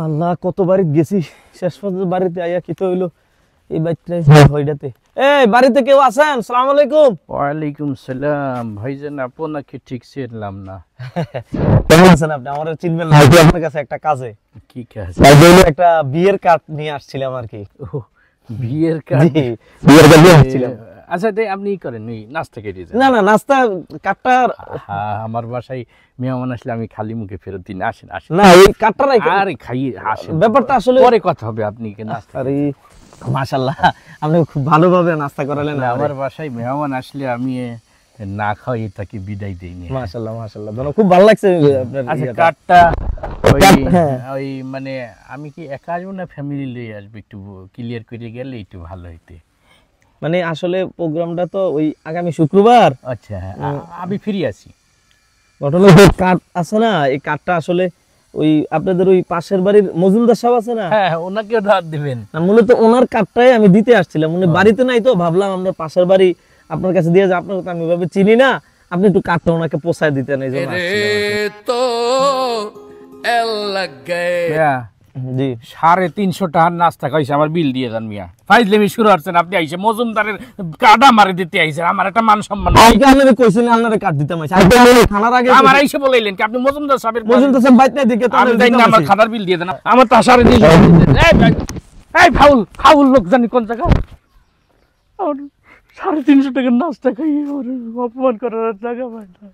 আল্লাহ কত বাড়িতে গেছি, শেষ পর্যন্ত বাড়িতে আইয়া কি তো হইলো এই বাইকটা হইডাতে। এই বাড়িতে কেউ আছেন? আসসালামু আলাইকুম। ওয়ালাইকুম সালাম। ভাইজান আপনাকে ঠিক চিনলাম না। কেমন আছেন আপনি? আমার চিনবেন না, আপনার কাছে একটা কাজে। কি কাজ? একটা বিয়ের কার্ড নিয়ে আসছিলাম আর কি। বিয়ের কার্ড? বিয়ের কার্ড নিয়ে আসছিলাম। আচ্ছা আপনি করেন ওই নাস্তা কেটে যান। না না, নাস্তা কার্ডটা আমার বাসায় মেহমান আসলে আমি খালি মুখে ফেরত দিন। আসেন আসেন। না এই কার্ডটা নাই। আরে খাই আসেন, ব্যাপারটা আসলে পরে কথা হবে। আপনি কি নাস্তা? আরে মাশাআল্লাহ, আপনি খুব ভালোভাবে নাস্তা করালেন। আমার বাসায় মেহমান আসলে আমি না খাই তাকে বিদায় দেইনি। মাশাআল্লাহ মাশাআল্লাহ, খুব ভালো লাগছে আপনার। আচ্ছা কার্ডটা ওই মানে আমি কি একা আসবো না ফ্যামিলি লয়ে আসবো? একটু ক্লিয়ার করে গেলে একটু ভালো হইতে। মানে আসলে প্রোগ্রামটা তো ওই আগামী শুক্রবার। আচ্ছা আমি ফ্রি আছি। ঘটনা কার্ড আছে না, এই কার্ডটা আসলে ওই আপনাদের ওই পাশের বাড়ির মজুমদার সাহেব আছে না, হ্যাঁ ওনাকেও ধার দিবেন না মূলত ওনার কার্ডটাই আমি দিতে আসছিলাম। উনি বাড়িতে নাই তো ভাবলাম আমরা পাশের বাড়ি আপনার কাছে দিয়ে যাই, আপনাকে তো আমি এভাবে চিনি না, আপনি একটু কার্ডটা ওনাকে পৌঁছায় দিতেন এই জন্য জি। 350 টাকার নাস্তা খাইছে, আমার বিল দিয়ে দেন মিয়া। ফাইজলেমি শুরু করছেন আপনি। আইসে মজুমদারের কার্ডা মারি দিতে আইছেন, আমার একটা মান সম্মান। আজকে আপনারে কইছেন আপনারে কার্ড দিতে মাইছে, আজকে খানার আগে আমার আইসে বলাইলেন কি আপনি মজুমদার সাহেবের? মজুমদার সাহেব বাইতে দিকে তো আমি যাই না, আমার খাতার বিল দিয়ে দেন। আমার তো 350। এই ফাউল ফাউল লোক জানি কোন জায়গা। 350 টাকার নাস্তা খাই অপমান করার জায়গা পাই না।